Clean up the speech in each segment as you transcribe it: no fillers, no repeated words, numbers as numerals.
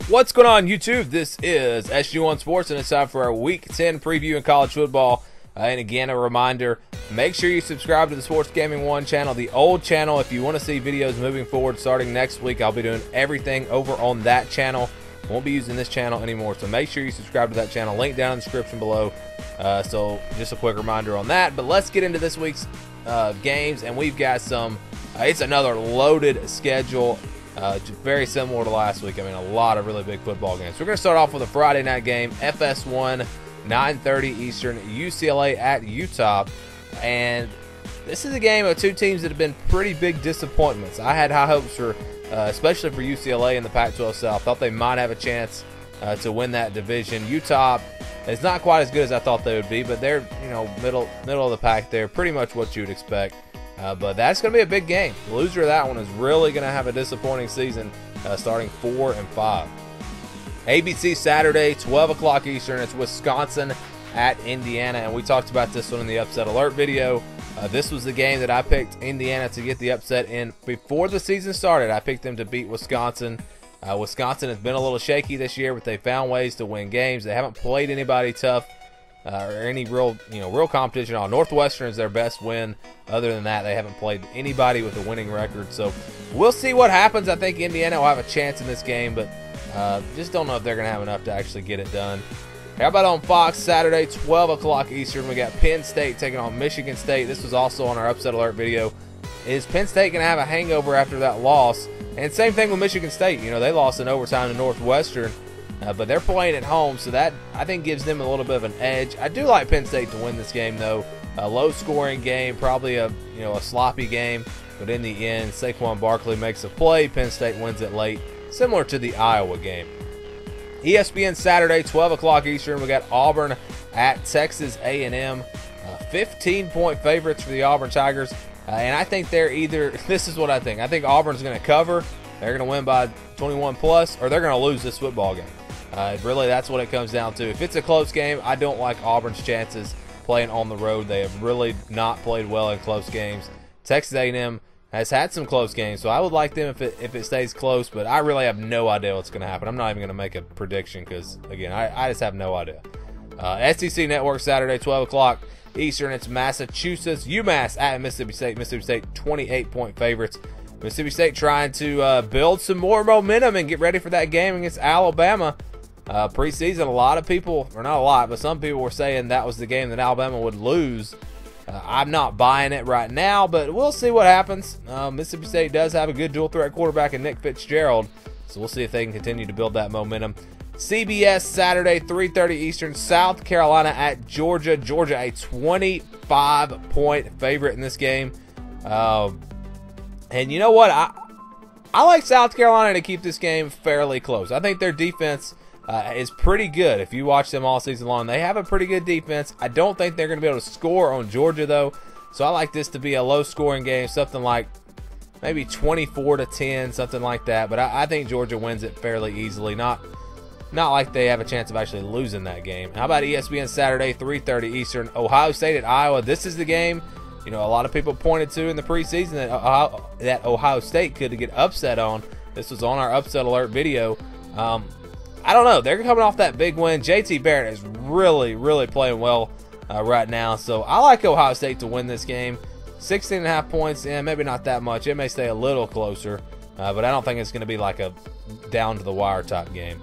What's going on, YouTube? This is SG1 Sports, and it's time for our Week 10 preview in college football. And again, a reminder, make sure you subscribe to the Sports Gaming 1 channel, the old channel. If you want to see videos moving forward starting next week, I'll be doing everything over on that channel. Won't be using this channel anymore, so make sure you subscribe to that channel. Link down in the description below. So just a quick reminder on that. But let's get into this week's games, and we've got some. It's another loaded schedule. Very similar to last week. I mean, a lot of really big football games. We're going to start off with a Friday night game, FS1, 9:30 Eastern, UCLA at Utah. And this is a game of two teams that have been pretty big disappointments. I had high hopes for, especially for UCLA in the Pac-12 South. Thought they might have a chance to win that division. Utah is not quite as good as I thought they would be, but they're, you know, middle of the pack there, pretty much what you would expect. But that's going to be a big game. The loser of that one is really going to have a disappointing season, starting 4-5. ABC Saturday, 12 o'clock Eastern. It's Wisconsin at Indiana, and we talked about this one in the upset alert video. This was the game that I picked Indiana to get the upset in before the season started. I picked them to beat Wisconsin. Wisconsin has been a little shaky this year, but they found ways to win games. They haven't played anybody tough. Or any real competition at all. Northwestern is their best win. Other than that, they haven't played anybody with a winning record. So we'll see what happens. I think Indiana will have a chance in this game, but just don't know if they're going to have enough to actually get it done. How about on Fox Saturday, 12 o'clock Eastern? We got Penn State taking on Michigan State. This was also on our upset alert video. Is Penn State going to have a hangover after that loss? And same thing with Michigan State. You know, they lost in overtime to Northwestern. But they're playing at home, so that, I think, gives them a little bit of an edge. I do like Penn State to win this game, though. A low-scoring game, probably a sloppy game. But in the end, Saquon Barkley makes a play. Penn State wins it late, similar to the Iowa game. ESPN Saturday, 12 o'clock Eastern. We got Auburn at Texas A&M. 15-point favorites for the Auburn Tigers. And I think they're either – this is what I think. I think Auburn's going to cover. They're going to win by 21+, or they're going to lose this football game. Really, that's what it comes down to. If it's a close game, I don't like Auburn's chances playing on the road. They have really not played well in close games. Texas A&M has had some close games, so I would like them if it stays close, but I really have no idea what's going to happen. I'm not even going to make a prediction because, again, I just have no idea. SEC Network Saturday, 12 o'clock Eastern. It's Massachusetts, UMass at Mississippi State. Mississippi State, 28-point favorites. Mississippi State trying to build some more momentum and get ready for that game against Alabama. Preseason, a lot of people, or not a lot, but some people were saying that was the game that Alabama would lose. I'm not buying it right now, but we'll see what happens. Mississippi State does have a good dual-threat quarterback in Nick Fitzgerald, so we'll see if they can continue to build that momentum. CBS Saturday, 3:30 Eastern, South Carolina at Georgia. Georgia, a 25-point favorite in this game. And you know what? I like South Carolina to keep this game fairly close. I think their defense is pretty good. If you watch them all season long, they have a pretty good defense. I don't think they're going to be able to score on Georgia, though. So I like this to be a low-scoring game, something like maybe 24-10, something like that. But I think Georgia wins it fairly easily. Not like they have a chance of actually losing that game. How about ESPN Saturday, 3:30 Eastern, Ohio State at Iowa? This is the game, you know, a lot of people pointed to in the preseason that Ohio State could get upset on. This was on our upset alert video. I don't know. They're coming off that big win. JT Barrett is really, really playing well right now. So I like Ohio State to win this game. 16.5 points, maybe not that much. It may stay a little closer, but I don't think it's going to be like a down-to-the-wire type game.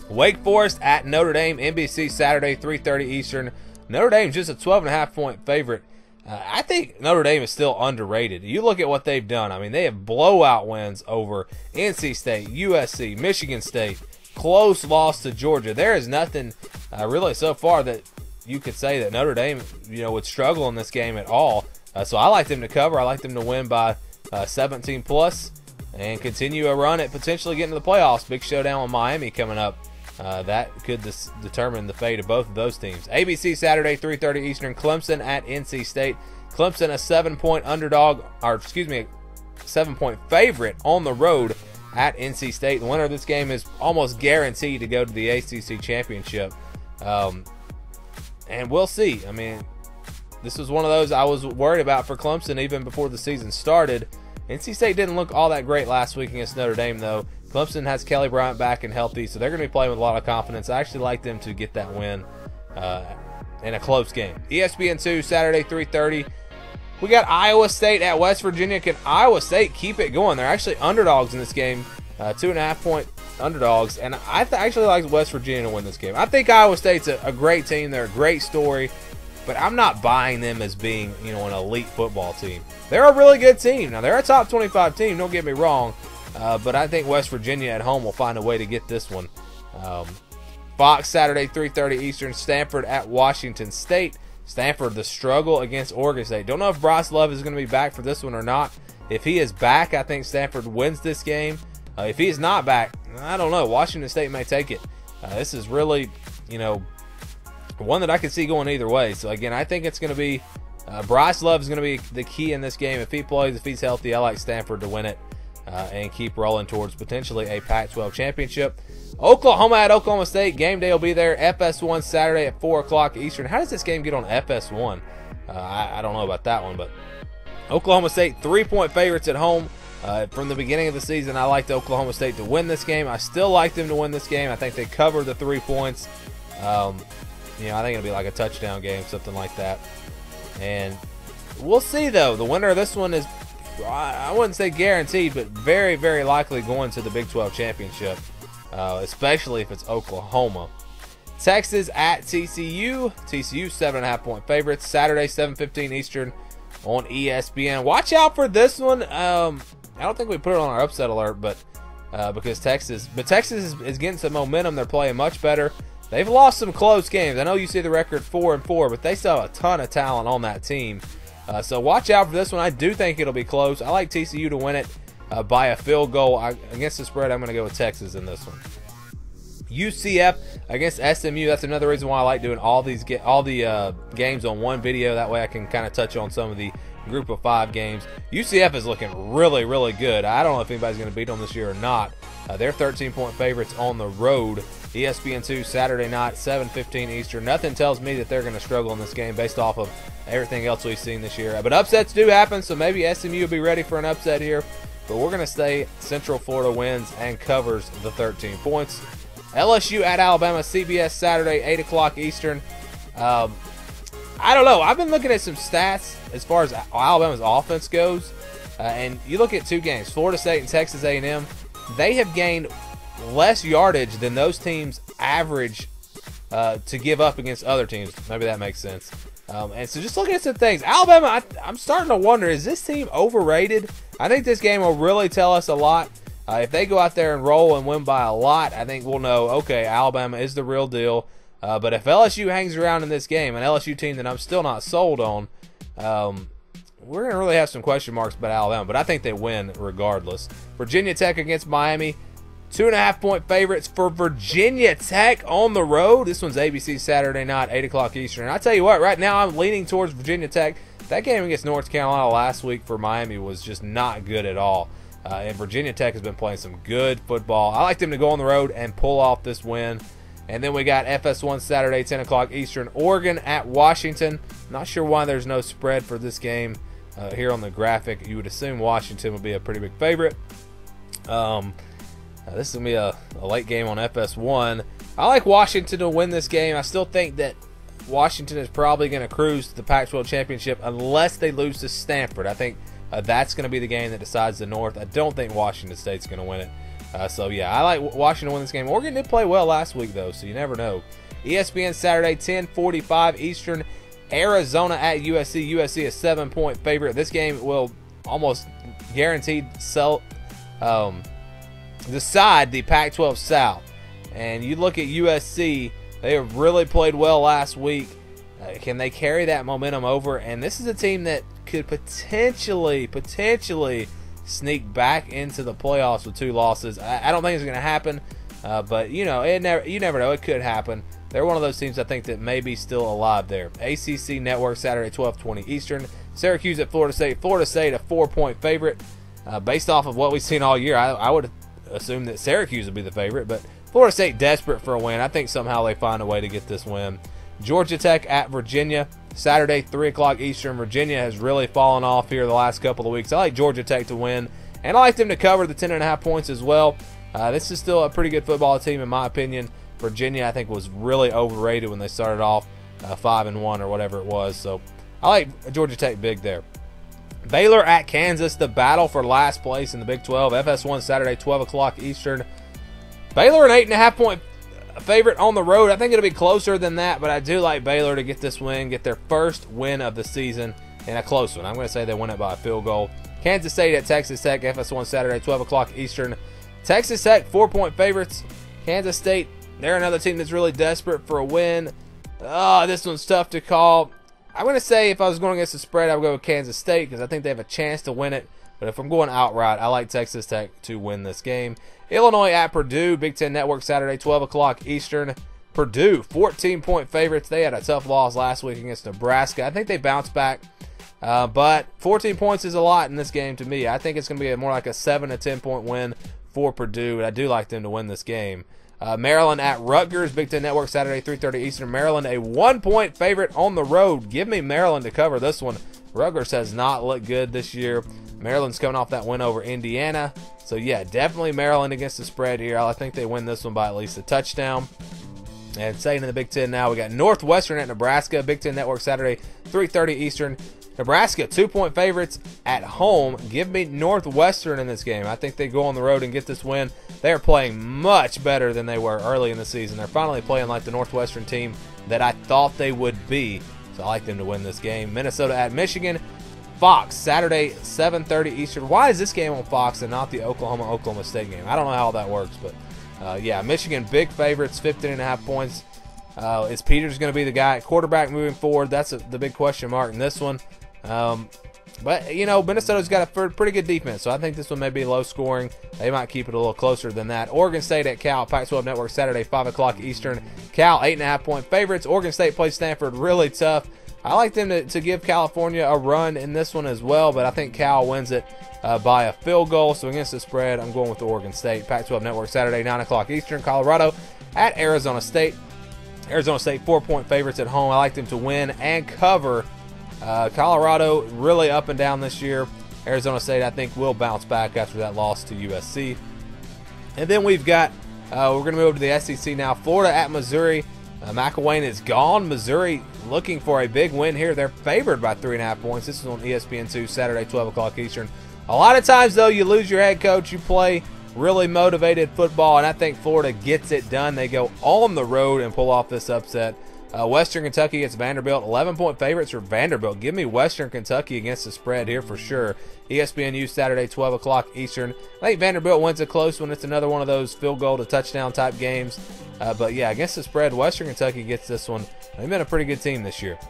Wake Forest at Notre Dame, NBC Saturday, 3:30 Eastern. Notre Dame's just a 12.5-point favorite. I think Notre Dame is still underrated. You look at what they've done. I mean, they have blowout wins over NC State, USC, Michigan State, close loss to Georgia. There is nothing really so far that you could say that Notre Dame, would struggle in this game at all. So I like them to cover. I like them to win by 17+ and continue a run at potentially getting to the playoffs. Big showdown with Miami coming up. That could determine the fate of both of those teams. ABC Saturday, 3:30 Eastern, Clemson at NC State. Clemson a 7-point underdog, or excuse me, 7-point favorite on the road at NC State. The winner of this game is almost guaranteed to go to the ACC championship. And we'll see. I mean, this was one of those I was worried about for Clemson even before the season started. NC State didn't look all that great last week against Notre Dame, though. Clemson has Kelly Bryant back and healthy, so they're going to be playing with a lot of confidence. I actually like them to get that win in a close game. ESPN2, Saturday, 3:30. We got Iowa State at West Virginia. Can Iowa State keep it going? They're actually underdogs in this game, 2.5-point underdogs, and I actually like West Virginia to win this game. I think Iowa State's a great team. They're a great story, but I'm not buying them as being, an elite football team. They're a really good team. Now, they're a top 25 team, don't get me wrong, but I think West Virginia at home will find a way to get this one. Fox, Saturday, 3:30 Eastern, Stanford at Washington State. Stanford, the struggle against Oregon State. Don't know if Bryce Love is going to be back for this one or not. If he is back, I think Stanford wins this game. If he is not back, I don't know. Washington State may take it. This is really, one that I could see going either way. So, again, I think it's going to be Bryce Love is going to be the key in this game. If he plays, if he's healthy, I like Stanford to win it and keep rolling towards potentially a Pac-12 championship. Oklahoma at Oklahoma State. Game day will be there. FS1 Saturday at 4 o'clock Eastern. How does this game get on FS1? I don't know about that one, but Oklahoma State 3-point favorites at home. From the beginning of the season, I liked Oklahoma State to win this game. I still like them to win this game. I think they cover the 3 points. I think it'll be like a touchdown game, something like that. And we'll see, though. The winner of this one is, I wouldn't say guaranteed, but very, very likely going to the Big 12 championship, especially if it's Oklahoma. Texas at TCU. TCU 7.5-point favorites. Saturday, 7:15 Eastern on ESPN. Watch out for this one. I don't think we put it on our upset alert, but because Texas is getting some momentum. They're playing much better. They've lost some close games. I know you see the record 4-4, but they still have a ton of talent on that team. So watch out for this one. I do think it'll be close. I like TCU to win it by a field goal. Against the spread, I'm going to go with Texas in this one. UCF against SMU. That's another reason why I like doing all the games on one video. That way I can kind of touch on some of the group of 5 games. UCF is looking really, really good. I don't know if anybody's going to beat them this year or not. They're 13-point favorites on the road. ESPN2 Saturday night, 7:15 Eastern. Nothing tells me that they're going to struggle in this game based off of everything else we've seen this year. But upsets do happen, so maybe SMU will be ready for an upset here. But we're going to stay Central Florida wins and covers the 13 points. LSU at Alabama, CBS Saturday, 8 o'clock Eastern. I don't know. I've been looking at some stats as far as Alabama's offense goes. And you look at 2 games, Florida State and Texas A&M. They have gained less yardage than those teams average to give up against other teams. Maybe that makes sense. And so just looking at some things. Alabama, I'm starting to wonder, is this team overrated? I think this game will really tell us a lot. If they go out there and roll and win by a lot, I think we'll know, okay, Alabama is the real deal. But if LSU hangs around in this game, an LSU team that I'm still not sold on, we're going to really have some question marks about Alabama. But I think they win regardless. Virginia Tech against Miami. 2.5-point favorites for Virginia Tech on the road. This one's ABC Saturday night, 8 o'clock Eastern. And I tell you what, right now I'm leaning towards Virginia Tech. That game against North Carolina last week for Miami was just not good at all. And Virginia Tech has been playing some good football. I like them to go on the road and pull off this win. And then we got FS1 Saturday, 10 o'clock Eastern. Oregon at Washington. Not sure why there's no spread for this game here on the graphic. You would assume Washington would be a pretty big favorite. This is going to be a late game on FS1. I like Washington to win this game. I still think that Washington is probably going to cruise to the Pac-12 championship unless they lose to Stanford. I think that's going to be the game that decides the North. I don't think Washington State's going to win it. So, yeah, I like Washington to win this game. Oregon did play well last week, though, so you never know. ESPN Saturday, 10:45 Eastern. Arizona at USC. USC a 7-point favorite. This game will almost guaranteed decide the Pac-12 South. And you look at USC, they have really played well last week. Can they carry that momentum over? And this is a team that could potentially sneak back into the playoffs with 2 losses. I don't think it's going to happen, but you never know. It could happen. They're one of those teams I think that may be still alive there. ACC Network Saturday 12:20 Eastern. Syracuse at Florida State. Florida State a 4-point favorite. Based off of what we've seen all year, I would assume that Syracuse would be the favorite, but Florida State desperate for a win. I think somehow they find a way to get this win. Georgia Tech at Virginia. Saturday, 3 o'clock Eastern. Virginia has really fallen off here the last couple of weeks. I like Georgia Tech to win, and I like them to cover the 10.5 points as well. This is still a pretty good football team in my opinion. Virginia, I think, was really overrated when they started off 5-1 or whatever it was. So I like Georgia Tech big there. Baylor at Kansas, the battle for last place in the Big 12. FS1 Saturday, 12 o'clock Eastern. Baylor an 8.5 point favorite on the road. I think it'll be closer than that, but I do like Baylor to get this win, get their first win of the season, and a close one. I'm going to say they win it by a field goal. Kansas State at Texas Tech, FS1 Saturday, 12 o'clock Eastern. Texas Tech, 4-point favorites. Kansas State, they're another team that's really desperate for a win. This one's tough to call. I'm going to say if I was going against the spread, I would go with Kansas State because I think they have a chance to win it. But if I'm going outright, I like Texas Tech to win this game. Illinois at Purdue, Big Ten Network Saturday, 12 o'clock Eastern. Purdue, 14-point favorites. They had a tough loss last week against Nebraska. I think they bounced back. But 14 points is a lot in this game to me. I think it's going to be more like a 7 to 10-point win for Purdue. And I do like them to win this game. Maryland at Rutgers, Big Ten Network Saturday, 3:30 Eastern. Maryland, a 1-point favorite on the road. Give me Maryland to cover this one. Rutgers has not looked good this year. Maryland's coming off that win over Indiana. So, yeah, definitely Maryland against the spread here. I think they win this one by at least a touchdown. And staying in the Big Ten now, we got Northwestern at Nebraska, Big Ten Network Saturday, 3:30 Eastern. Nebraska, 2-point favorites at home. Give me Northwestern in this game. I think they go on the road and get this win. They are playing much better than they were early in the season. They're finally playing like the Northwestern team that I thought they would be. So I like them to win this game. Minnesota at Michigan. Fox, Saturday, 7:30 Eastern. Why is this game on Fox and not the Oklahoma State game? I don't know how that works, but yeah, Michigan, big favorites, 15.5 points. Is Peters going to be the guy at quarterback moving forward? That's the big question mark in this one. But, you know, Minnesota's got a pretty good defense, so I think this one may be low scoring. They might keep it a little closer than that. Oregon State at Cal, Pac-12 Network, Saturday, 5 o'clock Eastern. Cal, 8.5-point favorites. Oregon State plays Stanford really tough. I like them to give California a run in this one as well, but I think Cal wins it by a field goal. So against the spread, I'm going with Oregon State. Pac-12 Network, Saturday, 9 o'clock Eastern. Colorado at Arizona State. Arizona State, 4-point favorites at home. I like them to win and cover. Colorado really up and down this year. Arizona State, I think, will bounce back after that loss to USC. And then we've got, we're going to move to the SEC now. Florida at Missouri. McElwain is gone. Missouri looking for a big win here. They're favored by 3.5 points. This is on ESPN2, Saturday, 12 o'clock Eastern. A lot of times, though, you lose your head coach. You play really motivated football, and I think Florida gets it done. They go on the road and pull off this upset. Western Kentucky against Vanderbilt. 11-point favorites for Vanderbilt. Give me Western Kentucky against the spread here for sure. ESPNU Saturday, 12 o'clock Eastern. I think Vanderbilt wins a close one. It's another one of those field goal to touchdown type games. But yeah, against the spread, Western Kentucky gets this one. They've been a pretty good team this year.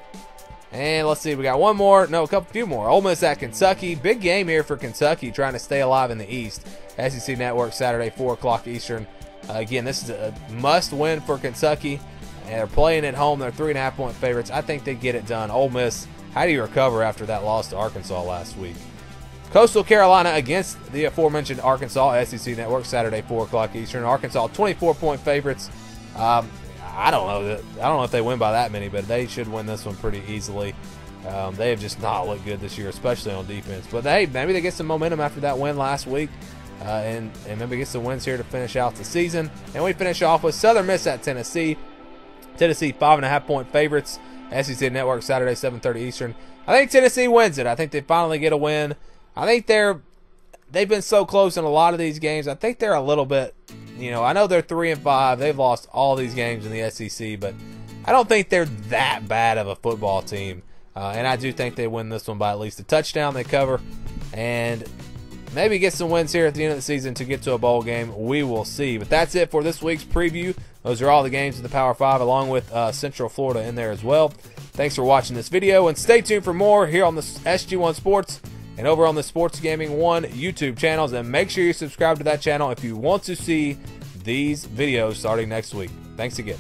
And let's see, we got one more. No, a few more. Ole Miss at Kentucky. Big game here for Kentucky, trying to stay alive in the East. SEC Network Saturday, 4 o'clock Eastern. Again, this is a must-win for Kentucky. And they're playing at home. They're 3.5-point favorites. I think they get it done. Ole Miss, how do you recover after that loss to Arkansas last week? Coastal Carolina against the aforementioned Arkansas, SEC Network, Saturday, 4 o'clock Eastern. Arkansas, 24-point favorites. I don't know if they win by that many, but they should win this one pretty easily. They have just not looked good this year, especially on defense. But hey, maybe they get some momentum after that win last week. And maybe get some wins here to finish out the season. And we finish off with Southern Miss at Tennessee. Tennessee, 5.5-point favorites. SEC Network, Saturday, 7:30 Eastern. I think Tennessee wins it. I think they finally get a win. I think they've been so close in a lot of these games. I think they're a little bit, you know, I know they're 3-5. They've lost all these games in the SEC, but I don't think they're that bad of a football team. And I do think they win this one by at least a touchdown. They cover and maybe get some wins here at the end of the season to get to a bowl game. We will see. But that's it for this week's preview. Those are all the games in the Power 5, along with Central Florida in there as well. Thanks for watching this video, and stay tuned for more here on the SG1 Sports and over on the Sports Gaming 1 YouTube channels. And make sure you subscribe to that channel if you want to see these videos starting next week. Thanks again.